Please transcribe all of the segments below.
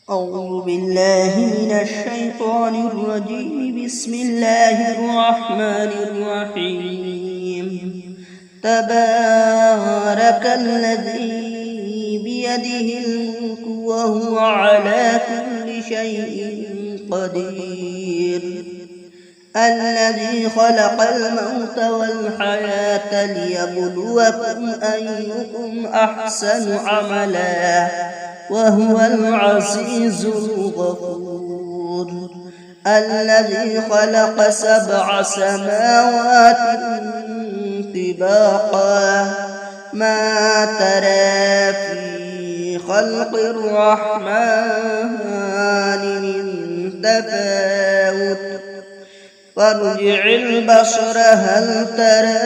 أعوذ بالله من الشيطان الرجيم. بسم الله الرحمن الرحيم. تبارك الذي بيده الملك وهو على كل شيء قدير. الذي خلق الموت والحياة ليبلوكم أيكم أحسن عملا وهو العزيز الغفور. الذي خلق 7 سماوات طباقا ما ترى في خلق الرحمن من تفاوت فارجع البصر هل ترى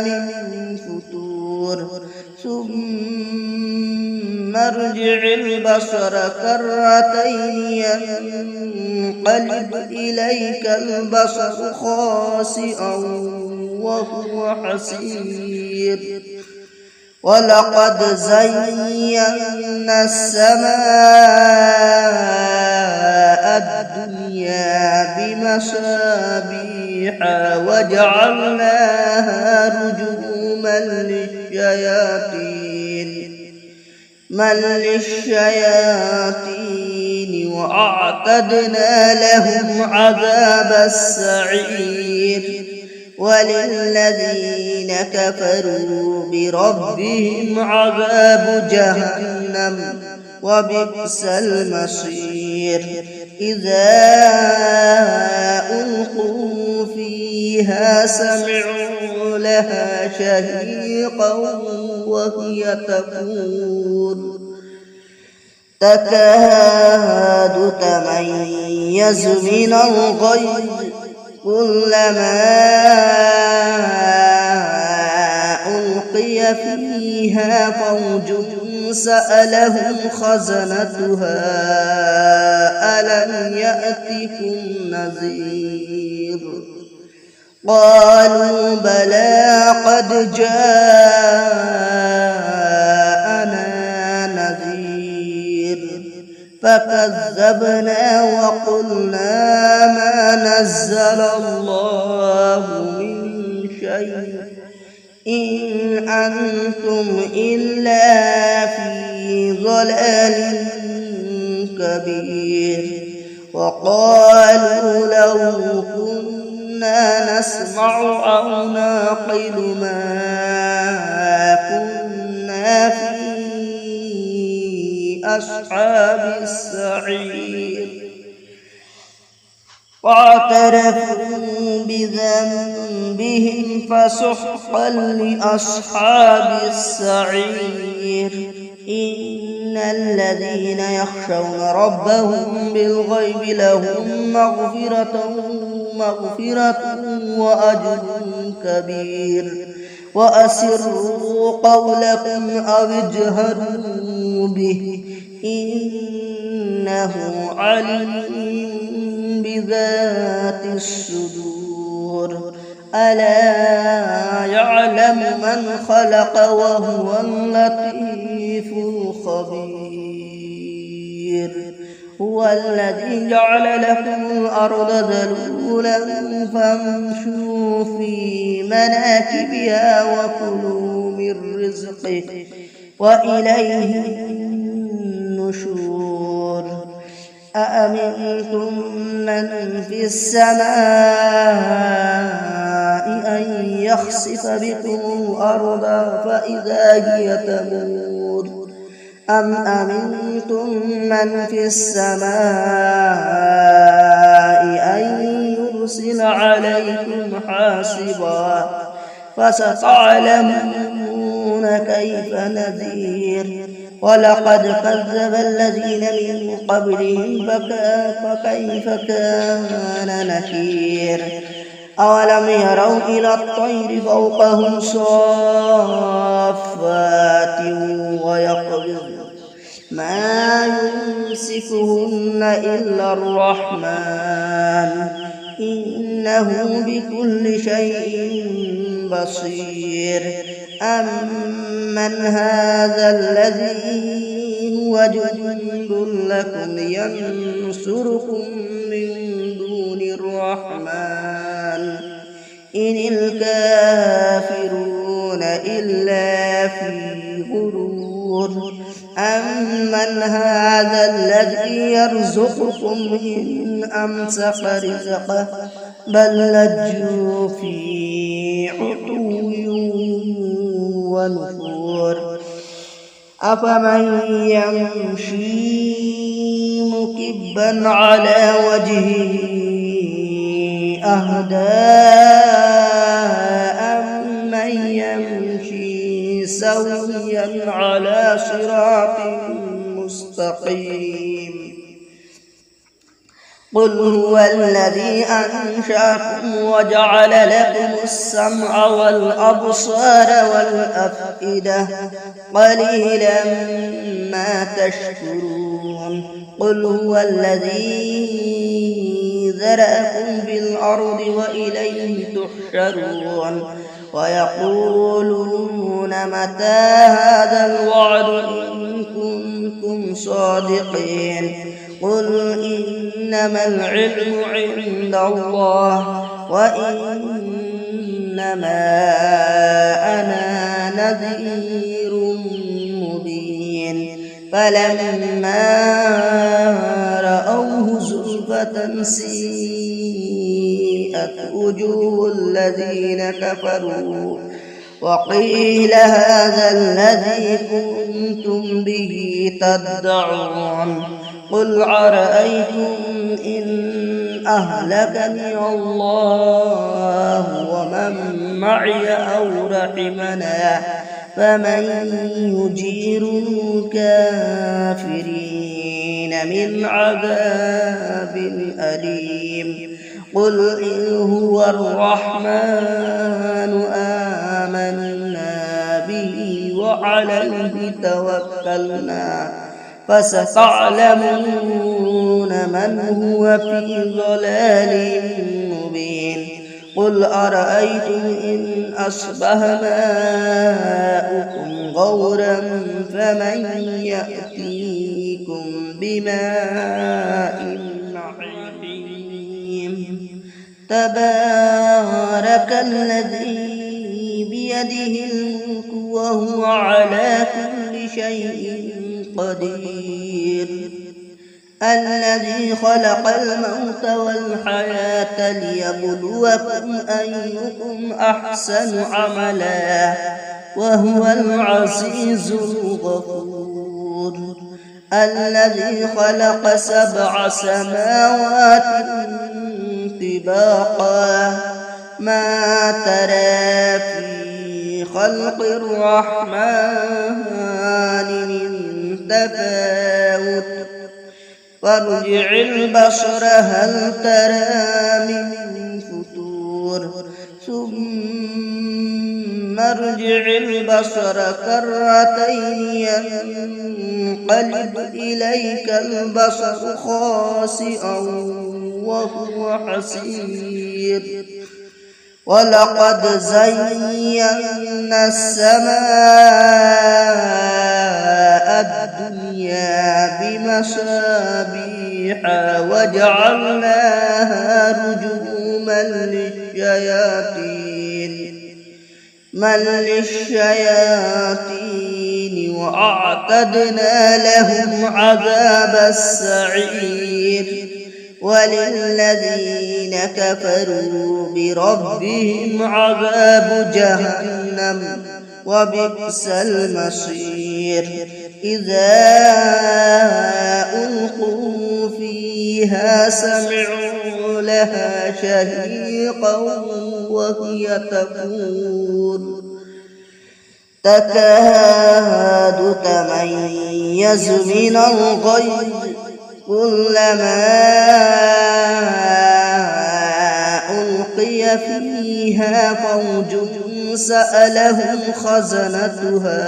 من فتور ثم ارجع البصر كرتين ينقلب إليك البصر خاسئا وهو حسير. ولقد زينا السماء الدنيا بمصابيح وجعلناها رجوما للشياطين وأعتدنا لهم عذاب السعير. وللذين كفروا بربهم عذاب جهنم وبئس المصير. إذا ألقوا فيها سمعوا لها شهيقا وهي تكاد تميز من الغيظ كلما ألقي فيها فوج سألهم خزنتها ألم يأتكم نذير. قالوا بلى قد جاءنا نذير فكذبنا وقلنا ما نزل الله من شيء إن أنتم إلا في ضلال كبير. وقالوا لو كنا نسمع أو نعقل ما كنا في أصحاب السعير. واعترفوا بذنبهم فسحقا لأصحاب السعير. إن الذين يخشون ربهم بالغيب لهم مغفرة وأجر كبير. وأسروا قولكم أو اجهروا به إنه عليم بذات الصدور. ألا يعلم من خلق وهو اللطيف الخبير. هو الذي جعل لكم الأرض ذلولا فامشوا في مناكبها وكلوا من رزقه وإليه النشور. أأمنتم من في السماء أن يخسف بكم الأرض فإذا هي تمور أم أمنتم من في السماء أن يرسل عليكم حاصبا فستعلمون كيف نذير. ولقد كذب الذين من قبلهم فكيف كان نكير. أولم يروا إلى الطير فوقهم صافات ويقبضن ما يمسكهن إلا الرحمن إنه بكل شيء بصير. أمن هذا الذي وجند لكم ينصركم من دون الرحمن إن الكافرون إلا في غرور أمن هذا الذي يرزقكم إن أمسك رزقه بل لجوا في عتو ونفور أفمن يمشي مكبا على وجهه أهدى أمن يمشي سويا على صراط مستقيم قل هو الذي أنشأكم وجعل لكم السمع والأبصار والأفئدة قليلا ما تشكرون قل هو الذي ذرأكم في الأرض وإليه تحشرون ويقولون متى هذا الوعد إن كنتم صادقين قل إنما العلم عند الله وإنما أنا نذير مبين فلما رأوه زلفة سيئت وجوه الذين كفروا وقيل هذا الذي كنتم به تدعون قل أرأيتم إن أهلكني الله ومن معي أو رحمنا فمن يجير الكافرين من عذاب أليم قل إن هو الرحمن آمنا به وعليه توكلنا فستعلمون من هو في ضلال مبين قل أرأيتم إن أصبح ماؤكم غورا فمن يأتيكم بماء معين تبارك الذي بيده الملك وهو على كل شيء قدير الذي خلق الموت والحياة ليبلوكم أيكم أحسن عملا وهو العزيز الغفور الذي خلق 7 سماوات طباقا ما ترى في خلق الرحمن من تفاوت فارجع البصر هل ترى من فتور ثم ارجع البصر كرتين ينقلب إليك البصر خاسئا وهو حسير ولقد زينا السماء الدنيا بمصابيح وجعلناها رجوما للشياطين وأعتدنا لهم عذاب السعير وللذين كفروا بربهم عذاب جهنم وبئس المصير إذا ألقوا فيها سمعوا لها شهيقا وهي تكاد تميز من الغيظ كلما ألقي فيها فوج سألهم خزنتها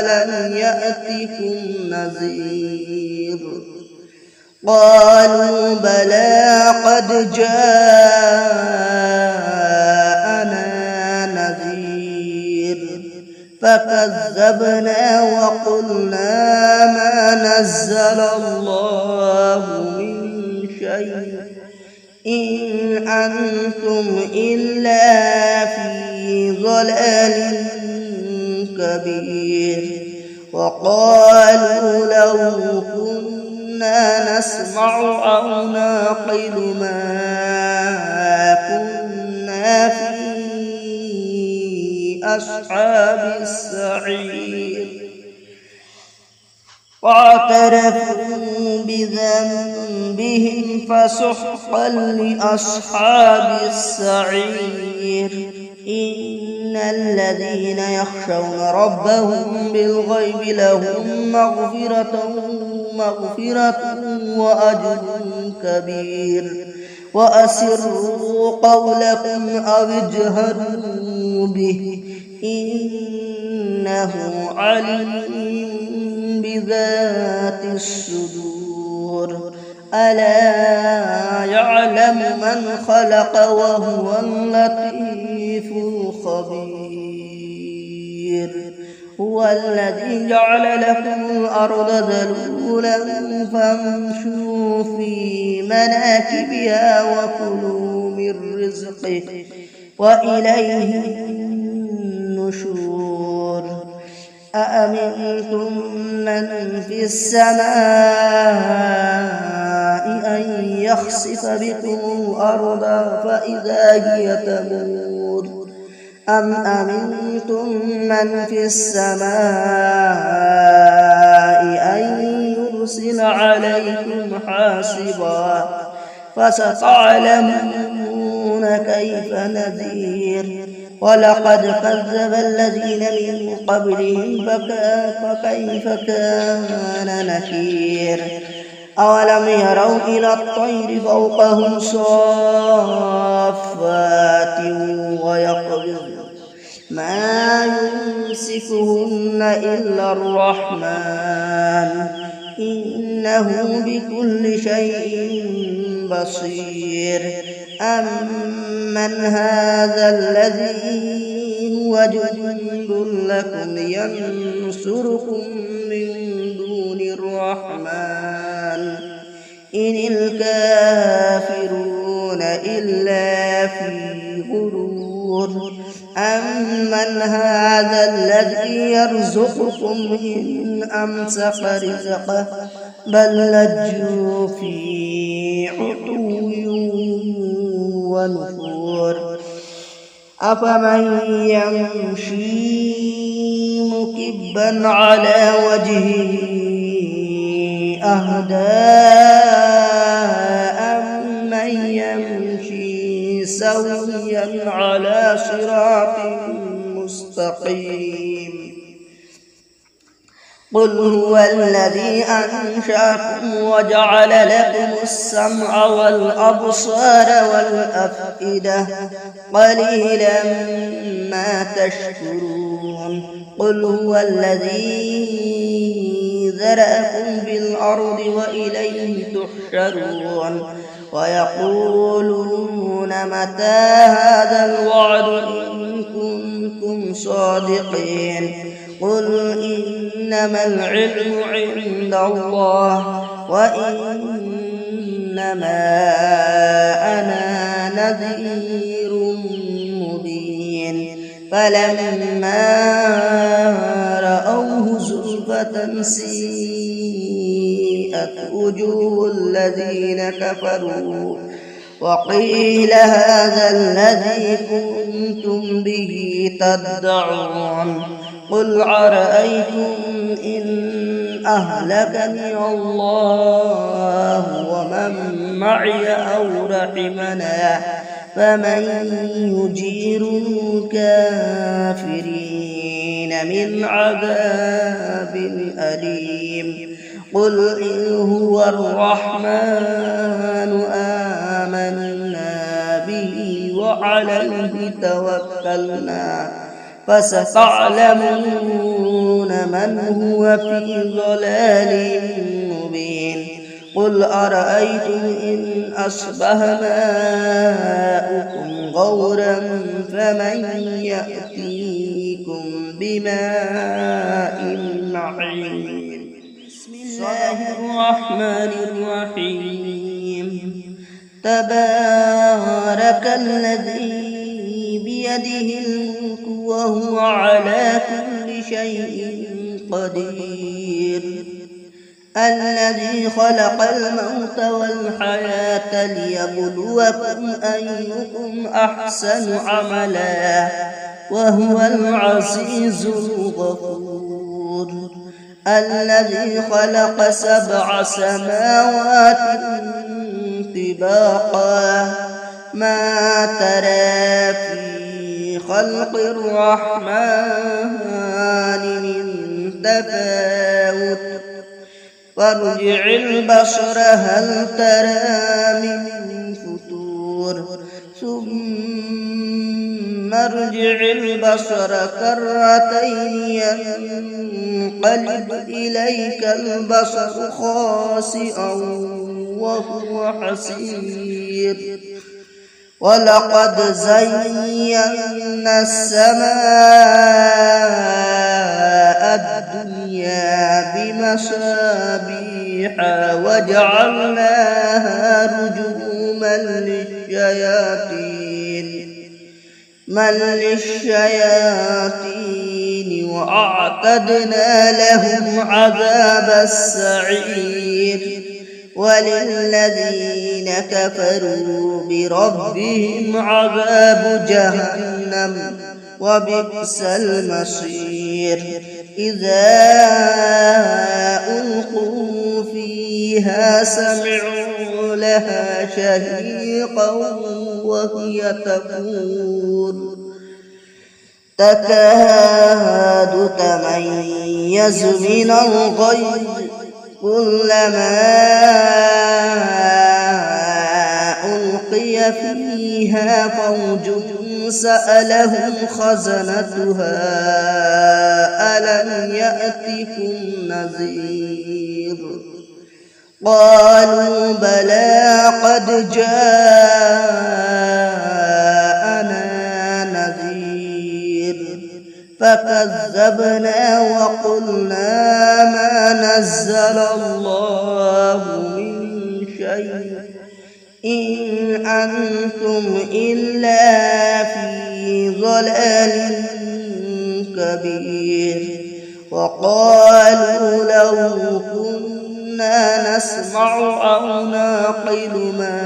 ألم يأتكم نذير قالوا بلى قد جاءنا نذير فكذبنا وقلنا ما نزل الله من شيء إن أنتم إلا في ضلال كبير. وقالوا لو كنا نسمع أو نعقل ما كنا في أصحاب السعير. واعترفوا بذنبهم فسحقا لأصحاب السعير. إن الذين يخشون ربهم بالغيب لهم مغفرة وأجر كبير. وأسروا قولكم أو اجهروا به إنه عليم بذات الصدور. ألا يعلم من خلق وهو اللطيف الخبير. هو الذي جعل لكم الأرض ذلولا فامشوا في مناكبها وكلوا من رزقه وإليه النشور. أأمنتم من في السماء أن يخسف بكم الأرض فإذا هي تمور أم أمنتم من في السماء أن يرسل عليكم حاصبا فستعلمون كيف نذير. ولقد كذب الذين من قبلهم فكيف كان نكير. أولم يروا إلى الطير فوقهم صافات ويقبضن ما يمسكهن إلا الرحمن إنه بكل شيء بصير. أمن هذا الذي هو جند لكم ينصركم من دون الرحمن إن الكافرون إلا في غرور. أمن هذا الذي يرزقكم إن أمسك رزقه بل لجوا في عتو ونفور. أفمن يمشي مكبا على وجهه أهدى أمن يمشي سويا على صراط مستقيم. قل هو الذي أنشأكم وجعل لكم السمع والأبصار والأفئدة قليلا ما تشكرون. قل هو الذي ذرأكم في الأرض وإليه تحشرون. ويقولون متى هذا الوعد إن كنتم صادقين. قل إنما العلم عند الله وإنما أنا نذير مبين. فلما رأوه زلفة سيئت وجوه الذين كفروا وقيل هذا الذي كنتم به تدعون. قل أرأيتم إن أهلكني الله ومن معي أو رحمنا فمن يجير الكافرين من عذاب أليم. قل إن هو الرحمن آمنا به وعليه توكلنا فستعلمون من هو في ضلال مبين. قل أرأيتم إن أصبح ماؤكم غورا فمن يأتيكم بماء معين. بسم الله الرحمن الرحيم. تبارك الذي بيده الملك وهو على كل شيء قدير. الذي خلق الموت والحياة ليبلوكم أيكم أحسن عملا وهو العزيز الغفور. الذي خلق 7 سماوات طباقا ما ترى في خلق الرحمن من تفاوت فارجع البصر هل ترى من فتور ثم ارجع البصر كرتين ينقلب إليك البصر خاسئا وهو حسير. ولقد زينا السماء الدنيا بمصابيح وجعلناها رجوما للشياطين وأعتدنا لهم عذاب السعير. وللذين كفروا بربهم عذاب جهنم وبئس المصير. إذا ألقوا فيها سمعوا لها شهيقا وهي تفور تكاد تميز من الغيظ كلما ألقي فيها فوج سألهم خزنتها ألم يأتكم نذير. قالوا بلى قد جاءنا نذير فكذبنا وقلنا ما نزل الله من شيء إن أنتم إلا في ضلال كبير. وقالوا لو كنا نسمع أو نعقل ما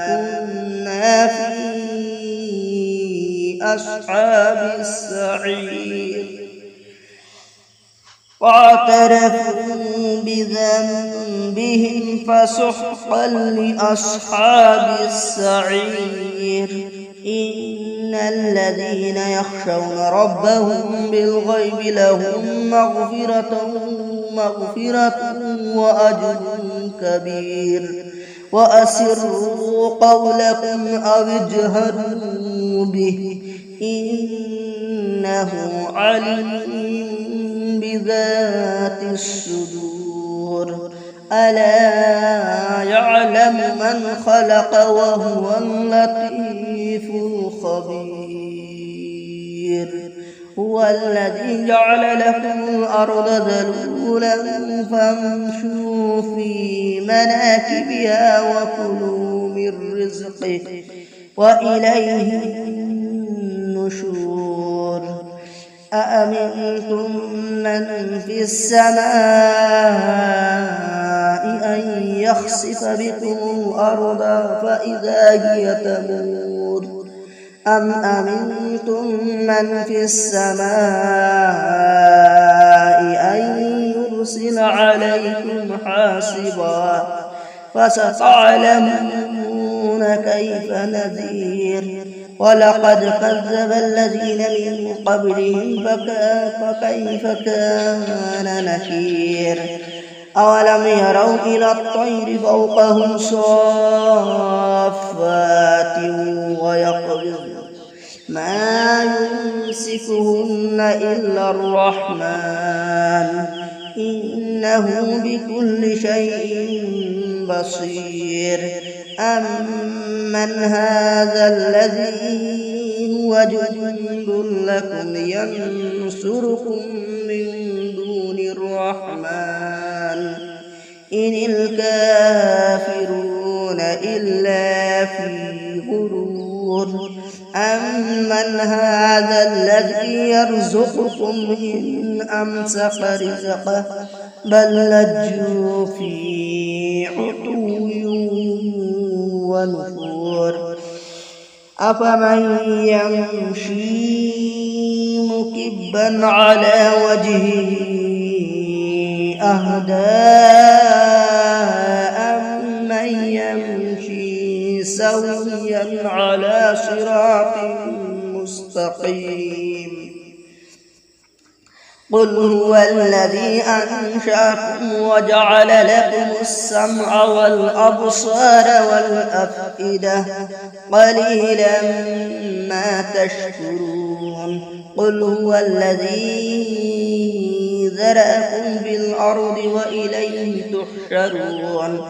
كنا في أصحاب السعير. واعترفوا بذنبهم فسحقا لأصحاب السعير. إن الذين يخشون ربهم بالغيب لهم مغفرة وأجر كبير. وأسروا قولكم أو اجهروا به إنه عليم بذات الصدور. ألا يعلم من خلق وهو اللطيف الخبير. هو الذي جعل لكم الأرض ذلولا فامشوا في مناكبها وكلوا من رزقه وإليه النشور. أأمنتم من في السماء أن يخسف بكم الأرض فإذا هي تمور أم أمنتم من في السماء أن يرسل عليكم حاصبا فستعلمون كيف نذير. ولقد كذب الذين من قبلهم فكيف كان نكير. أولم يروا إلى الطير فوقهم صافات ويقبضن ما يمسكهن إلا الرحمن إنه بكل شيء بصير. أمن هذا الذي وجند لكم ينصركم من دون الرحمن إن الكافرون إلا في غرور أمن هذا الذي يرزقكم إن أمسك رزقه بل لجوا في عتو ونفور أفمن يمشي مكبا على وجهه أهدى أمن يمشي سويا على صراط مستقيم قل هو الذي أنشأكم وجعل لكم السمع والأبصار والأفئدة قليلا ما تشكرون قل هو الذي ذرأكم في الأرض وإليه تحشرون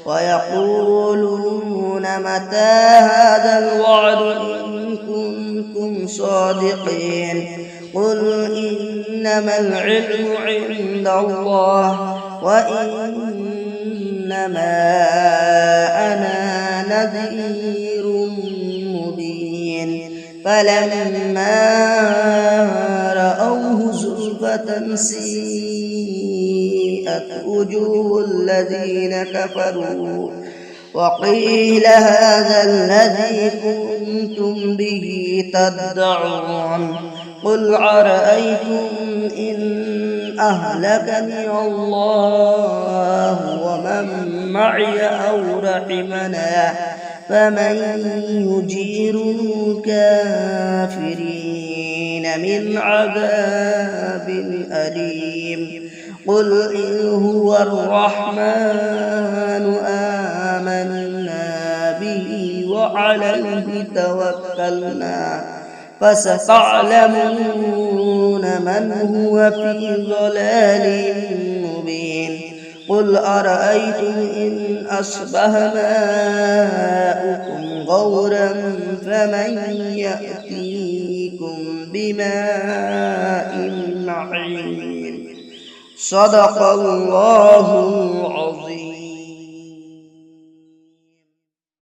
ويقولون متى هذا الوعد إن كنتم صادقين قل إنما العلم عند الله وإنما أنا نذير مبين فلما رأوه زلفة سيئت وجوه الذين كفروا وقيل هذا الذي كنتم به تدعون قل أرأيتم إن أهلكني الله ومن معي أو رحمنا فمن يجير الكافرين من عذاب أليم قل إن هو الرحمن آمنا به وعليه توكلنا فستعلمون من هو في ضلال مبين قل أرأيتم إن أصبح ماؤكم غورا فمن يأتيكم بماء معين صدق الله